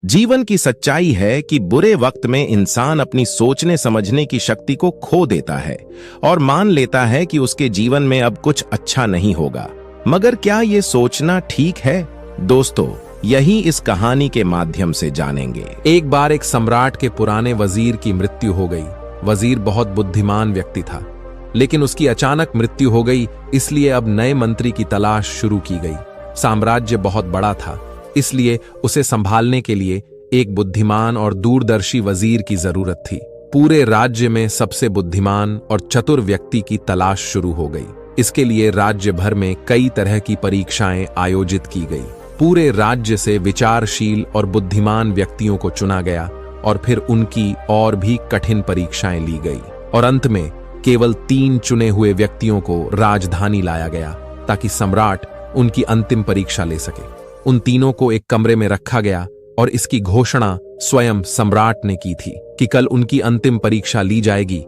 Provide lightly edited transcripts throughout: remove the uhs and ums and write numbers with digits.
जीवन की सच्चाई है कि बुरे वक्त में इंसान अपनी सोचने समझने की शक्ति को खो देता है और मान लेता है कि उसके जीवन में अब कुछ अच्छा नहीं होगा। मगर क्या ये सोचना ठीक है? दोस्तों, यही इस कहानी के माध्यम से जानेंगे। एक बार एक सम्राट के पुराने वजीर की मृत्यु हो गई। वजीर बहुत बुद्धिमान व्यक्ति था, लेकिन उसकी अचानक मृत्यु हो गई, इसलिए अब नए मंत्री की तलाश शुरू की गई। साम्राज्य बहुत बड़ा था, इसलिए उसे संभालने के लिए एक बुद्धिमान और दूरदर्शी वजीर की जरूरत थी। पूरे राज्य में सबसे बुद्धिमान और चतुर व्यक्ति की तलाश शुरू हो गई। इसके लिए राज्य भर में कई तरह की परीक्षाएं आयोजित की गई। पूरे राज्य से विचारशील और बुद्धिमान व्यक्तियों को चुना गया और फिर उनकी और भी कठिन परीक्षाएं ली गई और अंत में केवल 3 चुने हुए व्यक्तियों को राजधानी लाया गया ताकि सम्राट उनकी अंतिम परीक्षा ले सके। उन तीनों को एक कमरे में रखा गया और इसकी घोषणा स्वयं सम्राट ने की थी कि कल उनकी अंतिम परीक्षा ली जाएगी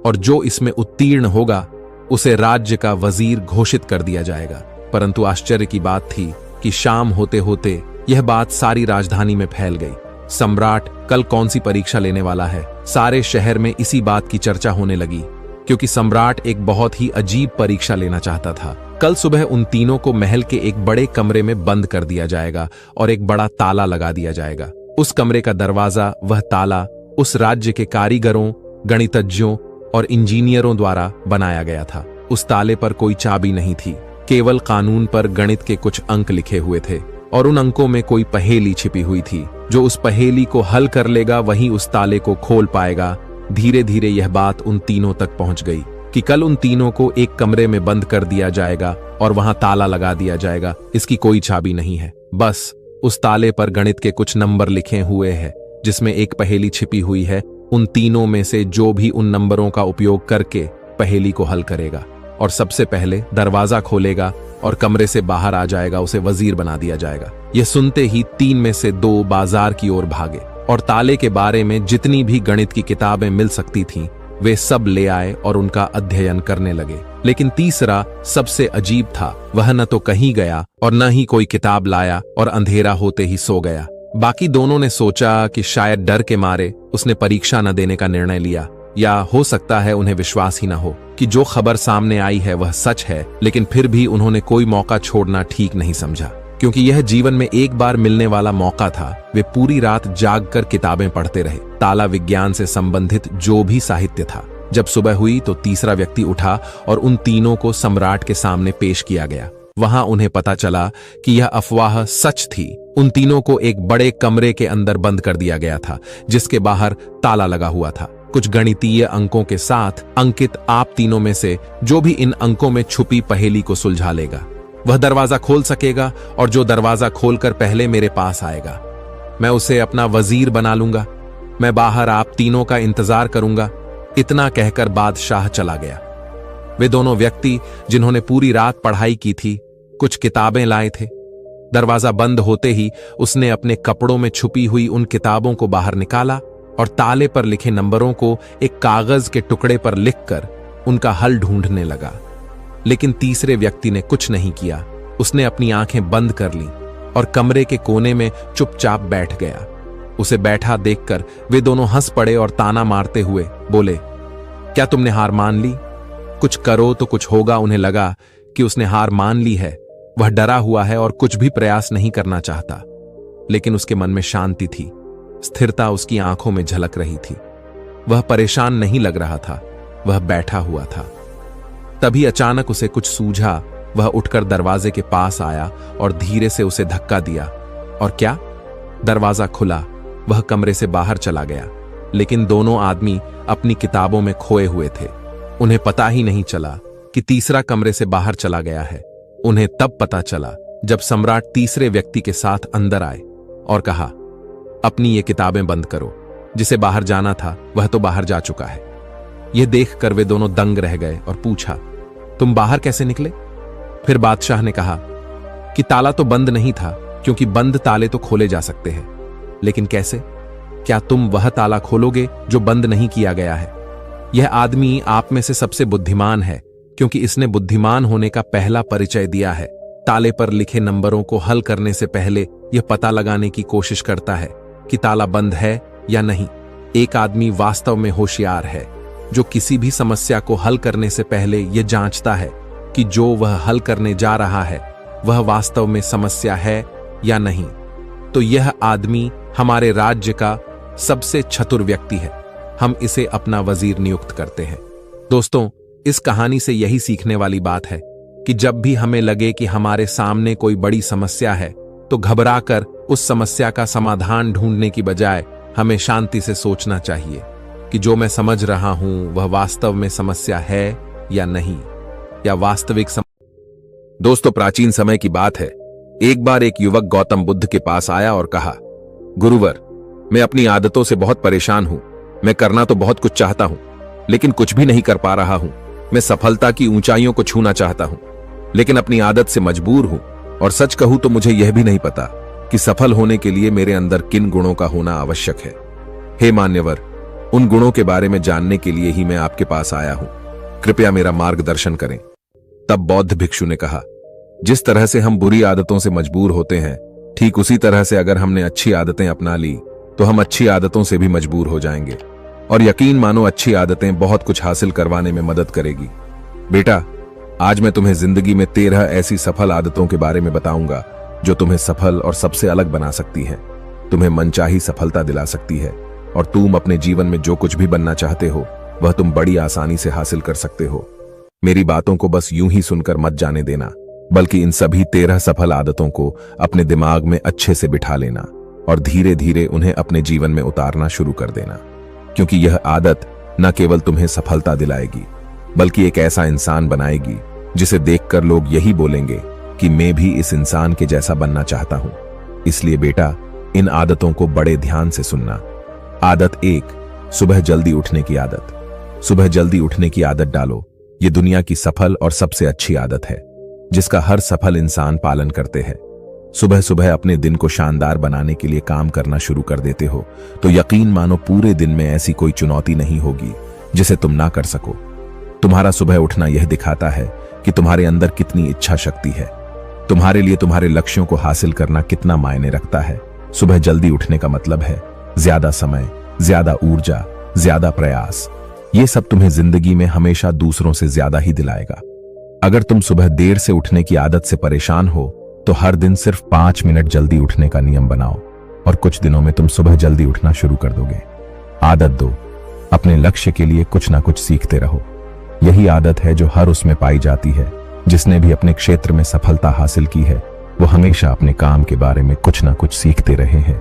और जो इसमें उत्तीर्ण होगा उसे राज्य का वजीर घोषित कर दिया जाएगा। परंतु आश्चर्य की बात थी कि शाम होते होते यह बात सारी राजधानी में फैल गई। सम्राट कल कौन सी परीक्षा लेने वाला है? सारे शहर में इसी बात की चर्चा होने लगी, क्योंकि सम्राट एक बहुत ही अजीब परीक्षा लेना चाहता था। कल सुबह उन तीनों को महल के एक बड़े कमरे में बंद कर दिया जाएगा और एक बड़ा ताला लगा दिया जाएगा। उस कमरे का दरवाजा, वह ताला उस राज्य के कारीगरों, गणितज्ञों और इंजीनियरों द्वारा बनाया गया था। उस ताले पर कोई चाबी नहीं थी, केवल कानून पर गणित के कुछ अंक लिखे हुए थे और उन अंकों में कोई पहेली छिपी हुई थी। जो उस पहेली को हल कर लेगा वही उस ताले को खोल पाएगा। धीरे धीरे यह बात उन तीनों तक पहुंच गई कि कल उन तीनों को एक कमरे में बंद कर दिया जाएगा और वहां ताला लगा दिया जाएगा। इसकी कोई चाबी नहीं है, बस उस ताले पर गणित के कुछ नंबर लिखे हुए हैं जिसमें एक पहेली छिपी हुई है। उन तीनों में से जो भी उन नंबरों का उपयोग करके पहेली को हल करेगा और सबसे पहले दरवाजा खोलेगा और कमरे से बाहर आ जाएगा, उसे वजीर बना दिया जाएगा। यह सुनते ही 3 में से 2 बाजार की ओर भागे और ताले के बारे में जितनी भी गणित की किताबें मिल सकती थीं वे सब ले आए और उनका अध्ययन करने लगे। लेकिन तीसरा सबसे अजीब था। वह न तो कहीं गया और न ही कोई किताब लाया और अंधेरा होते ही सो गया। बाकी दोनों ने सोचा कि शायद डर के मारे उसने परीक्षा न देने का निर्णय लिया, या हो सकता है उन्हें विश्वास ही न हो कि जो खबर सामने आई है वह सच है। लेकिन फिर भी उन्होंने कोई मौका छोड़ना ठीक नहीं समझा, क्योंकि यह जीवन में एक बार मिलने वाला मौका था। वे पूरी रात जागकर किताबें पढ़ते रहे, ताला विज्ञान से संबंधित जो भी साहित्य था। जब सुबह हुई तो तीसरा व्यक्ति उठा और उन तीनों को सम्राट के सामने पेश किया गया। वहां उन्हें पता चला कि यह अफवाह सच थी। उन तीनों को एक बड़े कमरे के अंदर बंद कर दिया गया था जिसके बाहर ताला लगा हुआ था, कुछ गणितीय अंकों के साथ अंकित। आप तीनों में से जो भी इन अंकों में छुपी पहेली को सुलझा लेगा वह दरवाजा खोल सकेगा, और जो दरवाजा खोलकर पहले मेरे पास आएगा मैं उसे अपना वजीर बना लूंगा। मैं बाहर आप तीनों का इंतजार करूंगा। इतना कहकर बादशाह चला गया। वे दोनों व्यक्ति जिन्होंने पूरी रात पढ़ाई की थी कुछ किताबें लाए थे। दरवाजा बंद होते ही उसने अपने कपड़ों में छुपी हुई उन किताबों को बाहर निकाला और ताले पर लिखे नंबरों को एक कागज के टुकड़े पर लिखकर उनका हल ढूंढने लगा। लेकिन तीसरे व्यक्ति ने कुछ नहीं किया। उसने अपनी आंखें बंद कर लीं और कमरे के कोने में चुपचाप बैठ गया। उसे बैठा देखकर वे दोनों हंस पड़े और ताना मारते हुए बोले, क्या तुमने हार मान ली? कुछ करो तो कुछ होगा। उन्हें लगा कि उसने हार मान ली है। वह डरा हुआ है और कुछ भी प्रयास नहीं करना चाहता, लेकिन उसके मन में शांति थी। स्थिरता उसकी आंखों में झलक रही थी। वह परेशान नहीं लग रहा था, वह बैठा हुआ था। तभी अचानक उसे कुछ सूझा। वह उठकर दरवाजे के पास आया और धीरे से उसे धक्का दिया, और क्या, दरवाजा खुला। वह कमरे से बाहर चला गया। लेकिन दोनों आदमी अपनी किताबों में खोए हुए थे। उन्हें पता ही नहीं चला कि तीसरा कमरे से बाहर चला गया है। उन्हें तब पता चला जब सम्राट तीसरे व्यक्ति के साथ अंदर आए और कहा, अपनी ये किताबें बंद करो। जिसे बाहर जाना था वह तो बाहर जा चुका है। यह देखकर वे दोनों दंग रह गए और पूछा, तुम बाहर कैसे निकले? फिर बादशाह ने कहा कि ताला तो बंद नहीं था, क्योंकि बंद ताले तो खोले जा सकते हैं। लेकिन कैसे? क्या तुम वह ताला खोलोगे जो बंद नहीं किया गया है? यह आदमी आप में से सबसे बुद्धिमान है, क्योंकि इसने बुद्धिमान होने का पहला परिचय दिया है। ताले पर लिखे नंबरों को हल करने से पहले यह पता लगाने की कोशिश करता है कि ताला बंद है या नहीं। एक आदमी वास्तव में होशियार है जो किसी भी समस्या को हल करने से पहले यह जांचता है कि जो वह हल करने जा रहा है वह वास्तव में समस्या है या नहीं। तो यह आदमी हमारे राज्य का सबसे चतुर व्यक्ति है। हम इसे अपना वजीर नियुक्त करते हैं। दोस्तों, इस कहानी से यही सीखने वाली बात है कि जब भी हमें लगे कि हमारे सामने कोई बड़ी समस्या है तो घबराकर उस समस्या का समाधान ढूंढने की बजाय हमें शांति से सोचना चाहिए कि जो मैं समझ रहा हूं वह वास्तव में समस्या है या नहीं, या वास्तविक दोस्तों, प्राचीन समय की बात है। एक बार एक युवक गौतम बुद्ध के पास आया और कहा, गुरुवर, मैं अपनी आदतों से बहुत परेशान हूं। मैं करना तो बहुत कुछ चाहता हूं, लेकिन कुछ भी नहीं कर पा रहा हूं। मैं सफलता की ऊंचाइयों को छूना चाहता हूं, लेकिन अपनी आदत से मजबूर हूं। और सच कहूं तो मुझे यह भी नहीं पता कि सफल होने के लिए मेरे अंदर किन गुणों का होना आवश्यक है। हे मान्यवर, उन गुणों के बारे में जानने के लिए ही मैं आपके पास आया हूं। कृपया मेरा मार्गदर्शन करें। तब बौद्ध भिक्षु ने कहा, जिस तरह से हम बुरी आदतों से मजबूर होते हैं, ठीक उसी तरह से अगर हमने अच्छी आदतें अपना ली तो हम अच्छी आदतों से भी मजबूर हो जाएंगे। और यकीन मानो, अच्छी आदतें बहुत कुछ हासिल करवाने में मदद करेगी। बेटा, आज मैं तुम्हें जिंदगी में 13 ऐसी सफल आदतों के बारे में बताऊंगा जो तुम्हें सफल और सबसे अलग बना सकती हैं, तुम्हें मनचाही सफलता दिला सकती है, और तुम अपने जीवन में जो कुछ भी बनना चाहते हो वह तुम बड़ी आसानी से हासिल कर सकते हो। मेरी बातों को बस यूं ही सुनकर मत जाने देना, बल्कि इन सभी 13 सफल आदतों को अपने दिमाग में अच्छे से बिठा लेना और धीरे धीरे उन्हें अपने जीवन में उतारना शुरू कर देना। क्योंकि यह आदत न केवल तुम्हें सफलता दिलाएगी, बल्कि एक ऐसा इंसान बनाएगी जिसे देखकर लोग यही बोलेंगे कि मैं भी इस इंसान के जैसा बनना चाहता हूं। इसलिए बेटा, इन आदतों को बड़े ध्यान से सुनना। आदत 1, सुबह जल्दी उठने की आदत। सुबह जल्दी उठने की आदत डालो। ये दुनिया की सफल और सबसे अच्छी आदत है जिसका हर सफल इंसान पालन करते हैं। सुबह सुबह अपने दिन को शानदार बनाने के लिए काम करना शुरू कर देते हो तो यकीन मानो, पूरे दिन में ऐसी कोई चुनौती नहीं होगी जिसे तुम ना कर सको। तुम्हारा सुबह उठना यह दिखाता है कि तुम्हारे अंदर कितनी इच्छा शक्ति है, तुम्हारे लिए तुम्हारे लक्ष्यों को हासिल करना कितना मायने रखता है। सुबह जल्दी उठने का मतलब है ज्यादा समय, ज्यादा ऊर्जा, ज्यादा प्रयास। ये सब तुम्हें जिंदगी में हमेशा दूसरों से ज्यादा ही दिलाएगा। अगर तुम सुबह देर से उठने की आदत से परेशान हो तो हर दिन सिर्फ 5 मिनट जल्दी उठने का नियम बनाओ और कुछ दिनों में तुम सुबह जल्दी उठना शुरू कर दोगे। आदत 2, अपने लक्ष्य के लिए कुछ ना कुछ सीखते रहो। यही आदत है जो हर उसमें पाई जाती है जिसने भी अपने क्षेत्र में सफलता हासिल की है। वो हमेशा अपने काम के बारे में कुछ ना कुछ सीखते रहे हैं।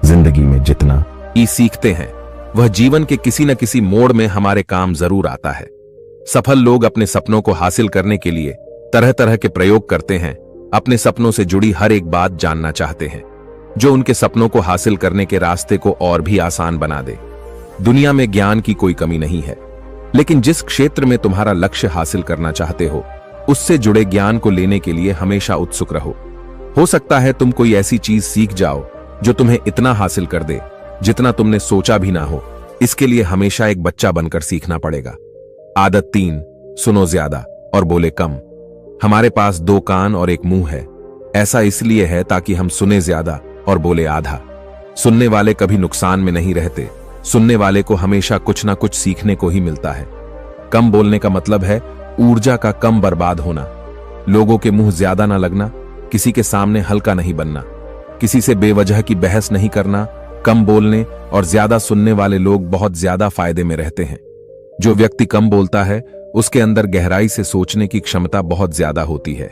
जिंदगी में जितना ही सीखते हैं वह जीवन के किसी न किसी मोड़ में हमारे काम जरूर आता है। सफल लोग अपने सपनों को हासिल करने के लिए तरह तरह के प्रयोग करते हैं। अपने सपनों से जुड़ी हर एक बात जानना चाहते हैं जो उनके सपनों को हासिल करने के रास्ते को और भी आसान बना दे। दुनिया में ज्ञान की कोई कमी नहीं है, लेकिन जिस क्षेत्र में तुम्हारा लक्ष्य हासिल करना चाहते हो उससे जुड़े ज्ञान को लेने के लिए हमेशा उत्सुक रहो। हो सकता है तुम कोई ऐसी चीज सीख जाओ जो तुम्हें इतना हासिल कर दे जितना तुमने सोचा भी ना हो। इसके लिए हमेशा एक बच्चा बनकर सीखना पड़ेगा। आदत 3, सुनो ज्यादा और बोले कम। हमारे पास 2 कान और 1 मुंह है। ऐसा इसलिए है ताकि हम सुने ज्यादा और बोले आधा। सुनने वाले कभी नुकसान में नहीं रहते। सुनने वाले को हमेशा कुछ ना कुछ सीखने को ही मिलता है। कम बोलने का मतलब है ऊर्जा का कम बर्बाद होना, लोगों के मुंह ज्यादा ना लगना, किसी के सामने हल्का नहीं बनना, किसी से बेवजह की बहस नहीं करना। कम बोलने और ज्यादा सुनने वाले लोग बहुत ज्यादा फायदे में रहते हैं। जो व्यक्ति कम बोलता है उसके अंदर गहराई से सोचने की क्षमता बहुत ज्यादा होती है।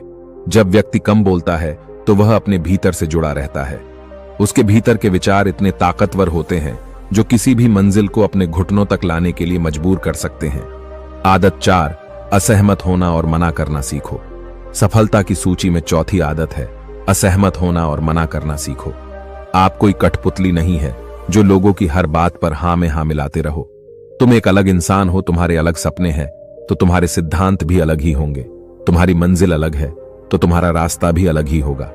जब व्यक्ति कम बोलता है तो वह अपने भीतर से जुड़ा रहता है। उसके भीतर के विचार इतने ताकतवर होते हैं जो किसी भी मंजिल को अपने घुटनों तक लाने के लिए मजबूर कर सकते हैं। आदत 4, असहमत होना और मना करना सीखो। सफलता की सूची में चौथी आदत है असहमत होना और मना करना सीखो। आप कोई कठपुतली नहीं है जो लोगों की हर बात पर हां में हां मिलाते रहो। तुम एक अलग इंसान हो, तुम्हारे अलग सपने हैं तो तुम्हारे सिद्धांत भी अलग ही होंगे। तुम्हारी मंजिल अलग है तो तुम्हारा रास्ता भी अलग ही होगा।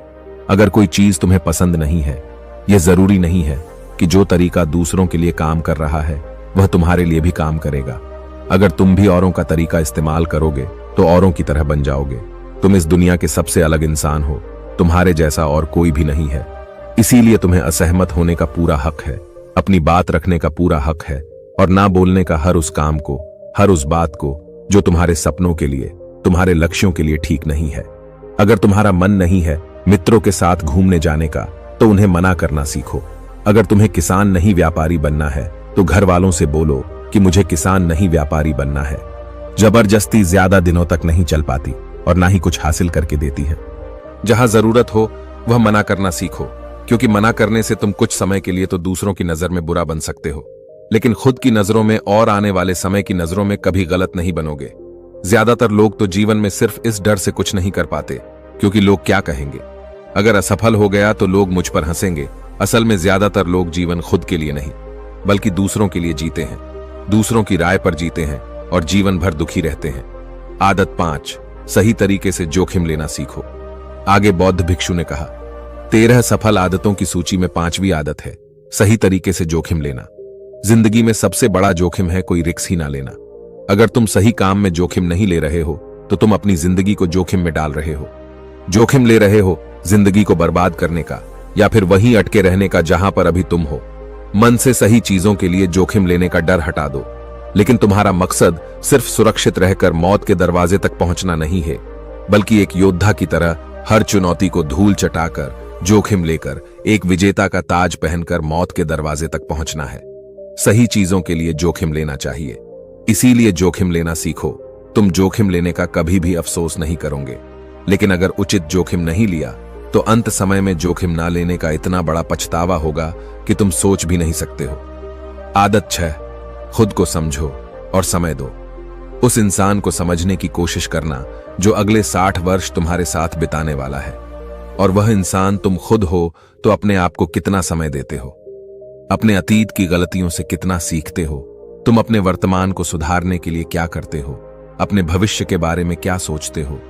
अगर कोई चीज तुम्हें पसंद नहीं है, यह जरूरी नहीं है कि जो तरीका दूसरों के लिए काम कर रहा है वह तुम्हारे लिए भी काम करेगा। अगर तुम भी औरों का तरीका इस्तेमाल करोगे तो औरों की तरह बन जाओगे। तुम इस दुनिया के सबसे अलग इंसान हो, तुम्हारे जैसा और कोई भी नहीं है। इसीलिए तुम्हें असहमत होने का पूरा हक है, अपनी बात रखने का पूरा हक है और ना बोलने का हर उस काम को, हर उस बात को जो तुम्हारे सपनों के लिए, तुम्हारे लक्ष्यों के लिए ठीक नहीं है। अगर तुम्हारा मन नहीं है मित्रों के साथ घूमने जाने का, तो उन्हें मना करना सीखो। अगर तुम्हें किसान नहीं व्यापारी बनना है, तो घर वालों से बोलो कि मुझे किसान नहीं व्यापारी बनना है। जबरदस्ती ज्यादा दिनों तक नहीं चल पाती और ना ही कुछ हासिल करके देती है। जहां जरूरत हो वह मना करना सीखो, क्योंकि मना करने से तुम कुछ समय के लिए तो दूसरों की नजर में बुरा बन सकते हो, लेकिन खुद की नजरों में और आने वाले समय की नजरों में कभी गलत नहीं बनोगे। ज्यादातर लोग तो जीवन में सिर्फ इस डर से कुछ नहीं कर पाते क्योंकि लोग क्या कहेंगे। अगर असफल हो गया तो लोग मुझ पर हंसेंगे। असल में ज्यादातर लोग जीवन खुद के लिए नहीं बल्कि दूसरों के लिए जीते हैं, दूसरों की राय पर जीते हैं और जीवन भर दुखी रहते हैं। आदत 5, सही तरीके से जोखिम लेना सीखो। आगे बौद्ध भिक्षु ने कहा, 13 सफल आदतों की सूची में 5वीं आदत है सही तरीके से जोखिम लेना। जिंदगी में सबसे बड़ा जोखिम है कोई रिस्क ही ना लेना। अगर तुम सही काम में जोखिम नहीं ले रहे हो तो तुम अपनी जिंदगी को जोखिम में डाल रहे हो। जोखिम ले रहे हो जिंदगी को बर्बाद करने का या फिर वहीं अटके रहने का जहां पर अभी तुम हो। मन से सही चीजों के लिए जोखिम लेने का डर हटा दो, लेकिन तुम्हारा मकसद सिर्फ सुरक्षित रहकर मौत के दरवाजे तक पहुंचना नहीं है, बल्कि एक योद्धा की तरह हर चुनौती को धूल चटाकर, जोखिम लेकर, एक विजेता का ताज पहनकर मौत के दरवाजे तक पहुंचना है। सही चीजों के लिए जोखिम लेना चाहिए, इसीलिए जोखिम लेना सीखो। तुम जोखिम लेने का कभी भी अफसोस नहीं करोगे, लेकिन अगर उचित जोखिम नहीं लिया तो अंत समय में जोखिम ना लेने का इतना बड़ा पछतावा होगा कि तुम सोच भी नहीं सकते हो। आदत 6, खुद को समझो और समय दो। उस इंसान को समझने की कोशिश करना जो अगले 60 वर्ष तुम्हारे साथ बिताने वाला है, और वह इंसान तुम खुद हो। तो अपने आप को कितना समय देते हो, अपने अतीत की गलतियों से कितना सीखते हो, तुम अपने वर्तमान को सुधारने के लिए क्या करते हो, अपने भविष्य के बारे में क्या सोचते हो,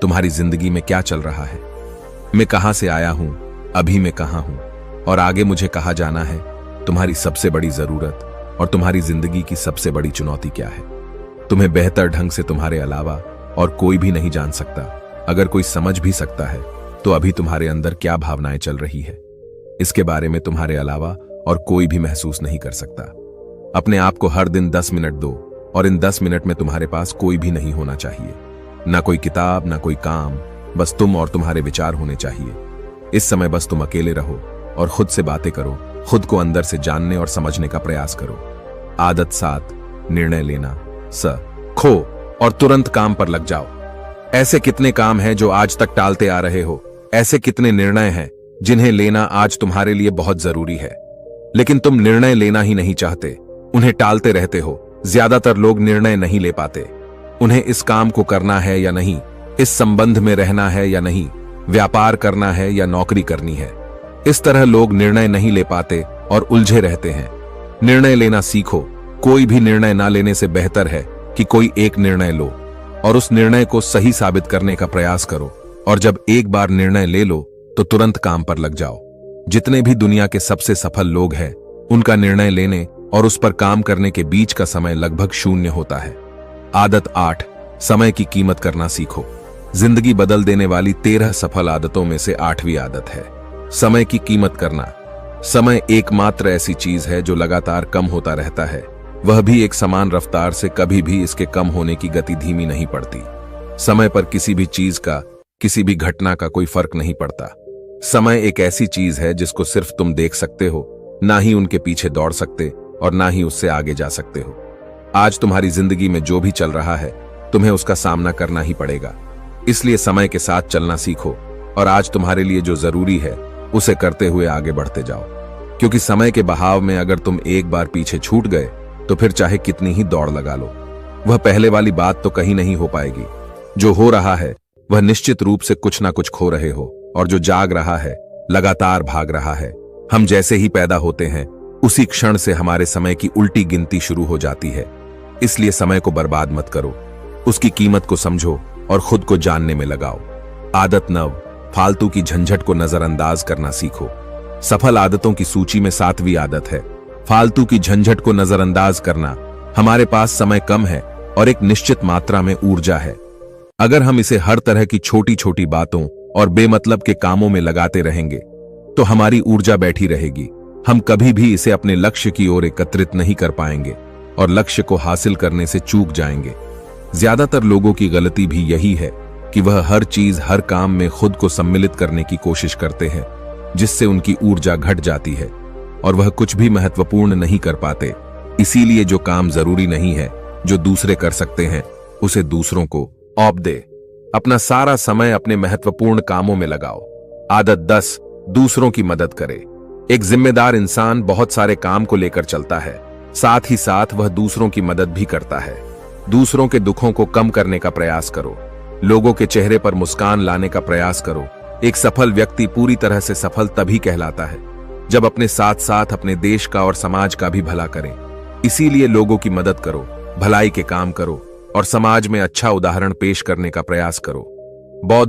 तुम्हारी जिंदगी में क्या चल रहा है, मैं कहां से आया हूं, अभी मैं कहां हूं और आगे मुझे कहां जाना है। तुम्हारी सबसे बड़ी जरूरत और तुम्हारी जिंदगी की सबसे बड़ी चुनौती क्या है, तुम्हें बेहतर ढंग से तुम्हारे अलावा और कोई भी नहीं जान सकता। अगर कोई समझ भी सकता है तो अभी तुम्हारे अंदर क्या भावनाएं चल रही है, इसके बारे में तुम्हारे अलावा और कोई भी महसूस नहीं कर सकता। अपने आप को हर दिन 10 मिनट दो, और इन 10 मिनट में तुम्हारे पास कोई भी नहीं होना चाहिए, ना कोई किताब, ना कोई काम, बस तुम और तुम्हारे विचार होने चाहिए। इस समय बस तुम अकेले रहो और खुद से बातें करो, खुद को अंदर से जानने और समझने का प्रयास करो। आदत 7, निर्णय लेना। खो और तुरंत काम पर लग जाओ। ऐसे कितने काम हैं जो आज तक टालते आ रहे हो, ऐसे कितने निर्णय हैं जिन्हें लेना आज तुम्हारे लिए बहुत जरूरी है, लेकिन तुम निर्णय लेना ही नहीं चाहते, उन्हें टालते रहते हो। ज्यादातर लोग निर्णय नहीं ले पाते, उन्हें इस काम को करना है या नहीं, इस संबंध में रहना है या नहीं, व्यापार करना है या नौकरी करनी है। इस तरह लोग निर्णय नहीं ले पाते और उलझे रहते हैं। निर्णय लेना सीखो। कोई भी निर्णय ना लेने से बेहतर है कि कोई एक निर्णय लो और उस निर्णय को सही साबित करने का प्रयास करो, और जब एक बार निर्णय ले लो तो तुरंत काम पर लग जाओ। जितने भी दुनिया के सबसे सफल लोग हैं, उनका निर्णय लेने और उस पर काम करने के बीच का समय लगभग 0 होता है। आदत 8, समय की कीमत करना सीखो। जिंदगी बदल देने वाली 13 सफल आदतों में से 8वीं आदत है समय की कीमत करना। समय एकमात्र ऐसी चीज है जो लगातार कम होता रहता है, वह भी एक समान रफ्तार से। कभी भी इसके कम होने की गति धीमी नहीं पड़ती। समय पर किसी भी चीज का, किसी भी घटना का कोई फर्क नहीं पड़ता। समय एक ऐसी चीज है जिसको सिर्फ तुम देख सकते हो, ना ही उनके पीछे दौड़ सकते और ना ही उससे आगे जा सकते हो। आज तुम्हारी जिंदगी में जो भी चल रहा है, तुम्हें उसका सामना करना ही पड़ेगा। इसलिए समय के साथ चलना सीखो और आज तुम्हारे लिए जो जरूरी है उसे करते हुए आगे बढ़ते जाओ, क्योंकि समय के बहाव में अगर तुम एक बार पीछे छूट गए तो फिर चाहे कितनी ही दौड़ लगा लो, वह पहले वाली बात तो कहीं नहीं हो पाएगी। जो हो रहा है वह निश्चित रूप से कुछ ना कुछ खो रहे हो, और जो जाग रहा है लगातार भाग रहा है। हम जैसे ही पैदा होते हैं उसी क्षण से हमारे समय की उल्टी गिनती शुरू हो जाती है। इसलिए समय को बर्बाद मत करो, उसकी कीमत को समझो और खुद को जानने में लगाओ। आदत 9, फालतू की झंझट को नजरअंदाज करना सीखो। सफल आदतों की सूची में 7वीं आदत है फालतू की झंझट को नजरअंदाज करना। हमारे पास समय कम है और एक निश्चित मात्रा में ऊर्जा है। अगर हम इसे हर तरह की छोटी छोटी बातों और बेमतलब के कामों में लगाते रहेंगे तो हमारी ऊर्जा बैठी रहेगी। हम कभी भी इसे अपने लक्ष्य की ओर एकत्रित नहीं कर पाएंगे और लक्ष्य को हासिल करने से चूक जाएंगे। ज्यादातर लोगों की गलती भी यही है कि वह हर चीज हर काम में खुद को सम्मिलित करने की कोशिश करते हैं, जिससे उनकी ऊर्जा घट जाती है और वह कुछ भी महत्वपूर्ण नहीं कर पाते। इसीलिए जो काम जरूरी नहीं है, जो दूसरे कर सकते हैं, उसे दूसरों को सौंप दे। अपना सारा समय अपने महत्वपूर्ण कामों में लगाओ। आदत 10, दूसरों की मदद करे। एक जिम्मेदार इंसान बहुत सारे काम को लेकर चलता है, साथ ही साथ वह दूसरों की मदद भी करता है। दूसरों के दुखों को कम करने का प्रयास करो। लोगों के चेहरे पर मुस्कान लाने का प्रयास करो। एक सफल व्यक्ति पूरी तरह से सफल तभी कहलाता है जब अपने साथ साथ अपने देश का और समाज का भी भला करें। इसीलिए लोगों की मदद करो, भलाई के काम करो और समाज में अच्छा उदाहरण पेश करने का प्रयास करो। बौद्ध